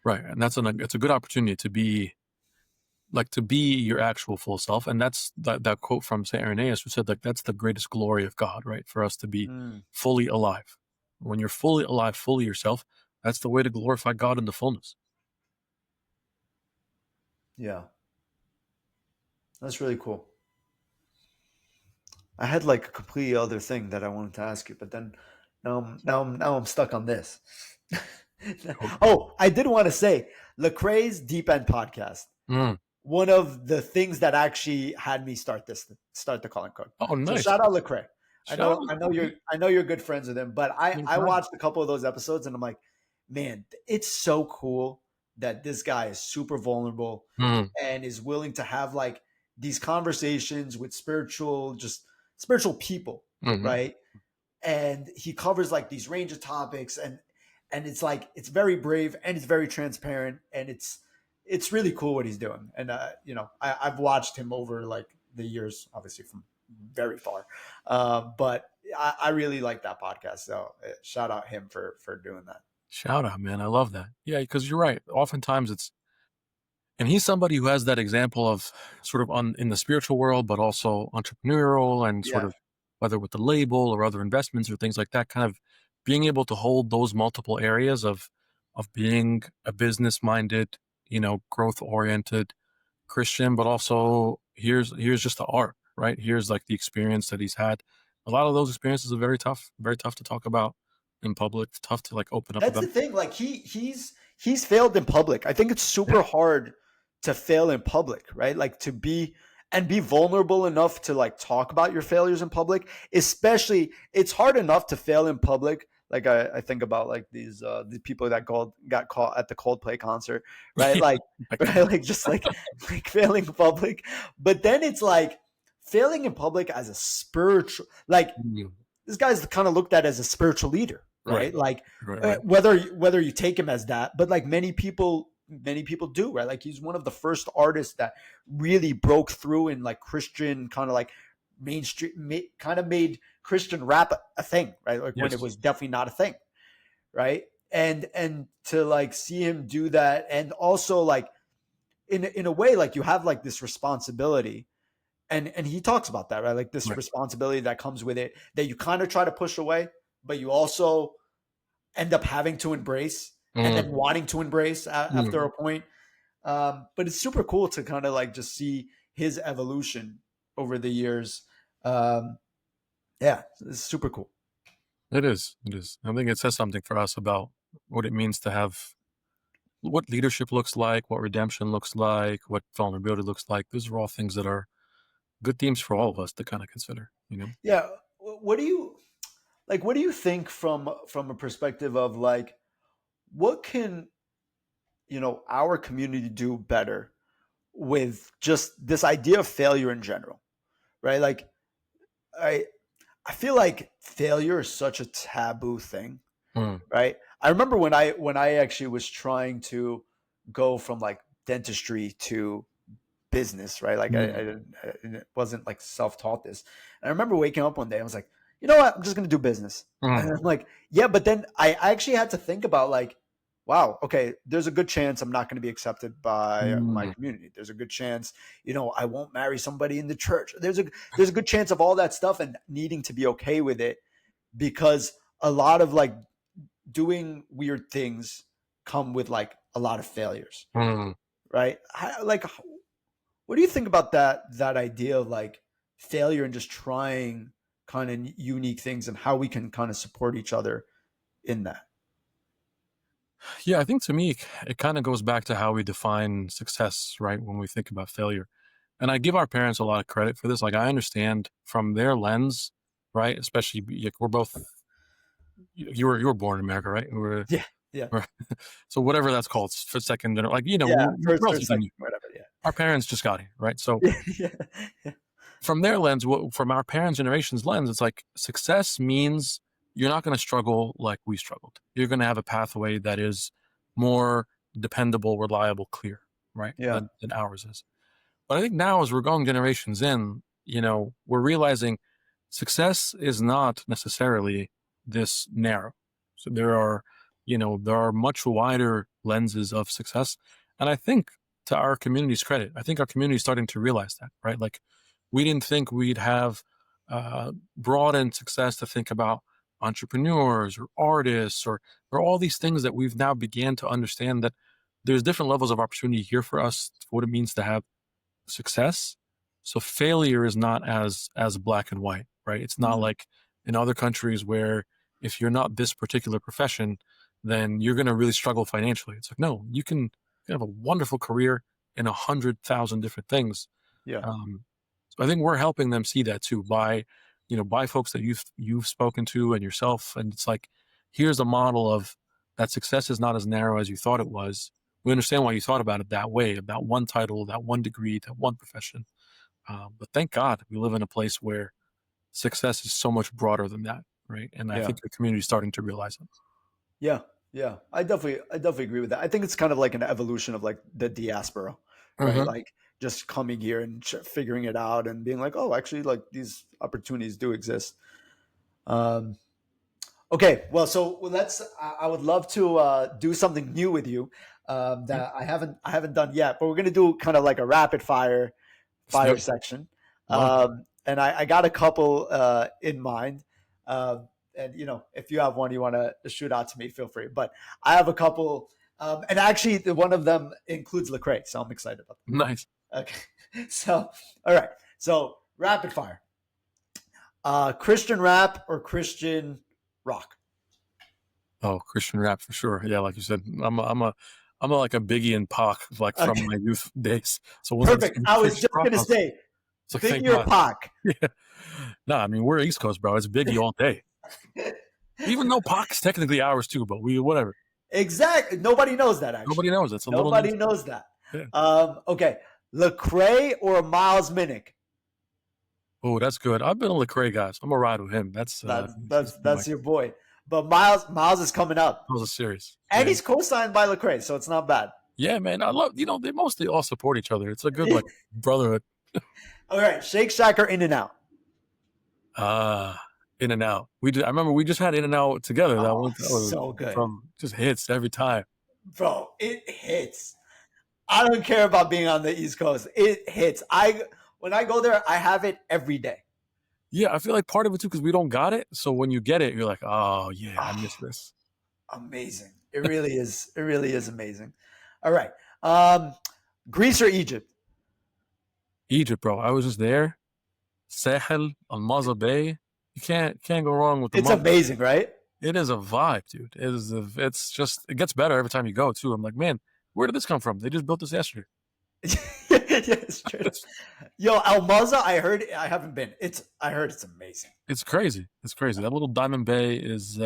Right. And it's a good opportunity to be your actual full self. And that's that quote from Saint Irenaeus, who said like that's the greatest glory of God, right? For us to be Mm, fully alive. When you're fully alive, fully yourself, that's the way to glorify God in the fullness. yeah, that's really cool. I had like a completely other thing that I wanted to ask you, but then now I'm stuck on this. Oh, I did want to say Lecrae's Deep End podcast. Mm. One of the things that actually had me start the calling code. Oh, So nice. shout out Lecrae. I Shout know out. I know you're Okay. I know you're good friends with him, but I Anytime. watched a couple of those episodes and I'm like, man, it's so cool that this guy is super vulnerable Mm. and is willing to have like these conversations with spiritual people, Hmm. right? And he covers like these range of topics and it's like it's very brave and it's very transparent and it's really cool what he's doing. And I've watched him over like the years, obviously from very far, but I really like that podcast. So shout out him for doing that. Shout out, man. I love that. Yeah, because you're right. Oftentimes and he's somebody who has that example of sort of in the spiritual world, but also entrepreneurial and sort Yeah, of whether with the label or other investments or things like that, kind of being able to hold those multiple areas of being a business minded, growth oriented Christian, but also here's just the art, right? Here's like the experience that he's had. A lot of those experiences are very tough to talk about in public, tough to like open up that's the about. thing. Like he's failed in public. I think it's Yeah. super hard to fail in public, right? Like to be vulnerable enough to like talk about your failures in public. Especially, it's hard enough to fail in public. Like I think about like the people that got caught at the Coldplay concert, right? Like My right, God. like just like failing in public. But then it's like failing in public as a spiritual like Mm. this guy's kind of looked at as a spiritual leader, Right. right? Like Right. Right. whether you take him as that, but like many people do, right? Like he's one of the first artists that really broke through in like Christian kind of like mainstream, kind of made Christian rap a thing, right? Like when it Yes. was definitely not a thing, right? And to like see him do that, and also like in a way, like you have like this responsibility and he talks about that, right? Like this Right. responsibility that comes with it that you kind of try to push away, but you also end up having to embrace and then Mm. wanting to embrace after Mm. a point. But it's super cool to kind of like just see his evolution over the years. Um, yeah, it's super cool. It is. It is. I think it says something for us about what it means to have what leadership looks like, what redemption looks like, what vulnerability looks like. Those are all things that are good themes for all of us to kind of consider, Yeah. What do you like? What do you think from a perspective of like what can our community do better with just this idea of failure in general, right? Like I I feel like failure is such a taboo thing, Mm. right? I remember when I actually was trying to go from like dentistry to business, right? Like Mm. it wasn't like self-taught this. And I remember waking up one day, I was like, you know what, I'm just going to do business. And Mm, I'm like, yeah, but then I actually had to think about like, wow, okay, there's a good chance I'm not going to be accepted by my mm, community. There's a good chance, I won't marry somebody in the church. There's a good chance of all that stuff and needing to be okay with it, because a lot of like doing weird things come with like a lot of failures, mm. right? Like, what do you think about that idea of like failure and just trying kind of unique things, and how we can kind of support each other in that? Yeah, I think to me, it kind of goes back to how we define success, right? When we think about failure. And I give our parents a lot of credit for this. Like, I understand from their lens, right? Especially, like, we're both, you were born in America, right? Yeah, yeah, We're so whatever that's called for second, like, yeah. we're First or second, relatively new. whatever. Yeah, Our parents just got here, right? So yeah, yeah, from their lens, from our parents' generation's lens, it's like success means you're not going to struggle like we struggled. You're going to have a pathway that is more dependable, reliable, clear, right? yeah, Than ours is. But I think now, as we're going generations in, we're realizing success is not necessarily this narrow. So there are much wider lenses of success. And I think, to our community's credit, I think our community is starting to realize that, right? Like, we didn't think we'd have broadened success to think about entrepreneurs or artists or all these things that we've now began to understand that there's different levels of opportunity here for us, for what it means to have success. So failure is not as black and white, right? It's not mm, like in other countries where if you're not this particular profession, then you're going to really struggle financially. It's like, no, you can have a wonderful career in 100,000 different things. yeah, Um, so I think we're helping them see that too by folks that you've spoken to and yourself. And it's like, here's a model of that success is not as narrow as you thought it was. We understand why you thought about it that way, of that one title, that one degree, that one profession. But thank God we live in a place where success is so much broader than that, right? And I yeah. think the community is starting to realize it. Yeah, yeah. I definitely agree with that. I think it's kind of like an evolution of like the diaspora, right? Mm-hmm. Like just coming here and figuring it out and being like, oh, actually, like these opportunities do exist. Um, okay, well, so let's. I would love to do something new with you that I haven't done yet, but we're gonna do kind of like a rapid Let's do fire it. section. Love it. And I got a couple in mind. And if you have one you want to shoot out to me, feel free. But I have a couple, and actually, one of them includes Lecrae, so I'm excited about Nice. that. Okay, so all right, so rapid fire: Christian rap or Christian rock? Oh, Christian rap for sure. Yeah, like you said, I'm a like a Biggie and Pac, like from Okay, my youth days. So once I perfect. discovered I was Christian just rock, gonna I was, say it's like, thank Biggie or God. Pac. Yeah. No, I mean, we're East Coast, bro. It's Biggie all day. Even though Pac's technically ours too, but we whatever. Exactly. Nobody knows that actually. Nobody knows. It's a little Nobody nuance. knows that. Yeah. Okay, Lecrae or Miles Minnick? Oh, that's good. I've been a Lecrae guy, so I'm gonna ride with him. That's That's he's that's been that's like, your boy. But Miles is coming up, that was a series. and Yeah. he's co-signed by Lecrae, so it's not bad. Yeah, man. I love, they mostly all support each other. It's a good like brotherhood. All right, Shake Shack or In and Out? Uh In and Out. I remember we just had In and Out together. That Oh, one that was so good, from just hits every time. bro. It hits. I don't care about being on the East Coast. It hits. I When I go there, I have it every day. Yeah, I feel like part of it too, because we don't got it. So when you get it, you're like, oh yeah, I Oh, miss this. amazing. It really is. It really is amazing. All right. Um, Greece or Egypt? Egypt, bro. I was just there. Sahel, Al Maza Bay. You can't go wrong with the It's Maza. amazing, right? It is a vibe, dude. It gets better every time you go too. I'm like, man, where did this come from? They just built this yesterday. Yes, true. Yo, Almaza, I haven't been. I heard it's amazing. It's crazy. It's crazy. That little Diamond Bay is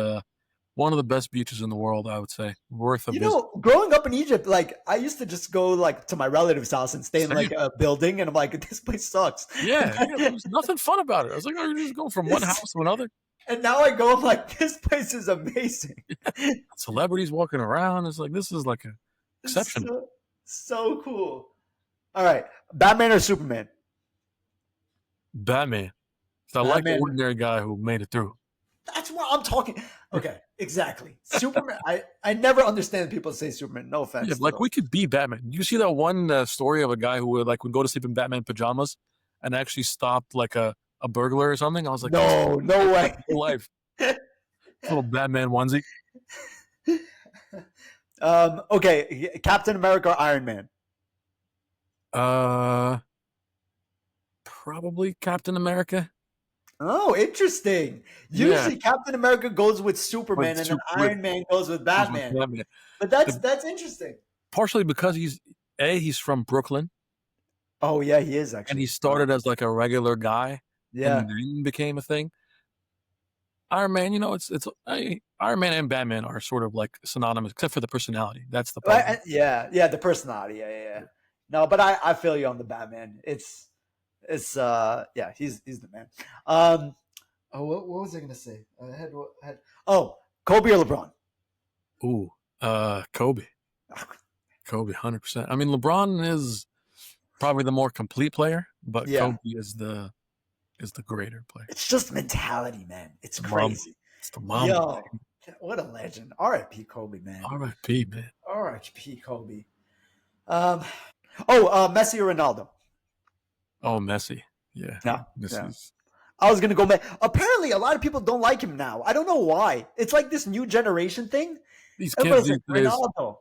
one of the best beaches in the world, I would say. Worth a visit. Growing up in Egypt, like I used to just go like to my relative's house and stay in like Same. a building, and I'm like, this place sucks. Yeah. There's nothing fun about it. I was like, oh, you're just going from one house to another. And now I go, I'm like, this place is amazing. Celebrities walking around. It's like, this is like a It's exceptional. so cool. All right, Batman or Superman? Batman, So I like an Batman. ordinary guy who made it through. That's what I'm talking. Okay, exactly. Superman. I never understand people say Superman. No Yeah, offense to like those. we could be Batman. You see that one story of a guy who would go to sleep in Batman pajamas and actually stopped like a burglar or something? I was like, this No, is no way. like real life. Little Batman onesie. Okay, Captain America or Iron Man? Uh, Probably Captain America. Oh, interesting. Yeah, Usually Captain America goes with with Superman and then Iron Man goes with Batman. Batman. But The, that's interesting. partially because he's from Brooklyn Oh yeah, he is and he actually. started as like a regular guy Yeah. and then became a thing. Iron Man, Iron Man and Batman are sort of like synonymous, except for the personality. That's the problem. Yeah, yeah, the personality. Yeah, yeah, yeah. No, but I feel you on the Batman. It's yeah, he's the man. Oh, what was I gonna say? Oh, Kobe or LeBron? Ooh, Kobe, 100%. I mean, LeBron is probably the more complete player, but Yeah, Kobe is the greater player. it's just mentality, man. It's The mom, crazy. it's the mama. Yo, what a legend. R.I.P. Kobe, man. R.I.P. Man. R.I.P. Kobe. Um, Messi or Ronaldo? Oh, Messi. Yeah, No, this yeah. is. I was gonna go. Apparently, a lot of people don't like him now. I don't know why. It's like this new generation thing. These kids Everybody's these like days, Ronaldo.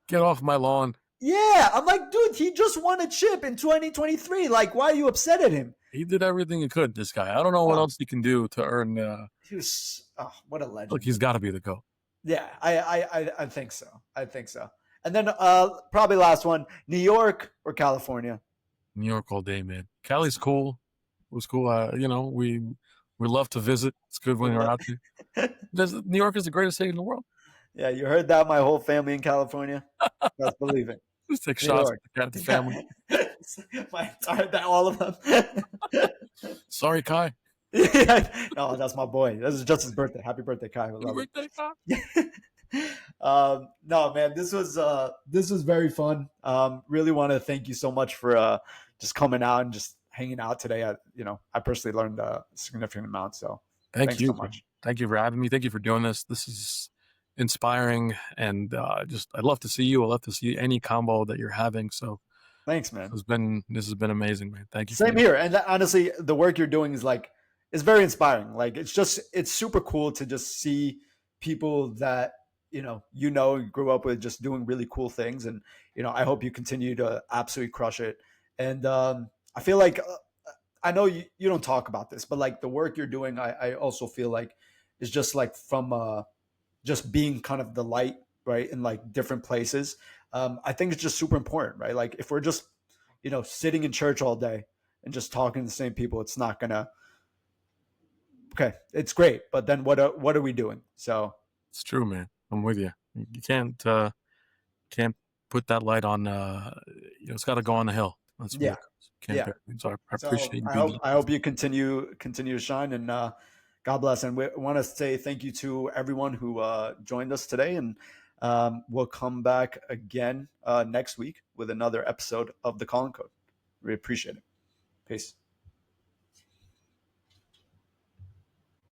get off my lawn. Yeah, I'm like, dude, he just won a chip in 2023. Like, why are you upset at him? He did everything he could. This guy. I don't know what Oh, else he can do to earn. he was. Oh, what a Look, legend. he's got to be the GOAT. Yeah, I think so. I think so. And then probably last one: New York or California? New York all day, man. Cali's cool. It was cool. We love to visit. It's good when you're out there. New York is the greatest city in the world. Yeah, you heard that. My whole family in California. Let's believe it. Just take New shots York. at the family. My entire, all of them. Sorry, Kai. Yeah. No, that's my boy. This is just his birthday. Happy birthday, Kai. I Happy love birthday, Kai. it. No, man, this was very fun. Really want to thank you so much for just coming out and just hanging out today. I personally learned a significant amount. So Thank thanks so you. much. Thank you for having me. Thank you for doing this. This is inspiring, and I'd love to see you. I'd love to see any combo that you're having. So Thanks, man. this has been amazing, man. Thank you for Same doing here. And honestly, the work you're doing is very inspiring. Like it's super cool to just see people that grew up with just doing really cool things. And I hope you continue to absolutely crush it. And I feel like I know you don't talk about this, but like the work you're doing, I also feel like is just like from just being kind of the light, right, in like different places. I think it's just super important, right? Like if we're just sitting in church all day and just talking to the same people, it's not gonna. Okay, it's great, but then what are we doing? So it's true, man. I'm with you. You can't put that light on. It's got to go on the hill. That's where yeah, it goes. Can't yeah. bear it. So I So appreciate you being I honest. hope you continue to shine, and God bless. And we want to say thank you to everyone who joined us today, and we'll come back again next week with another episode of the Calling Code. We appreciate it. Peace.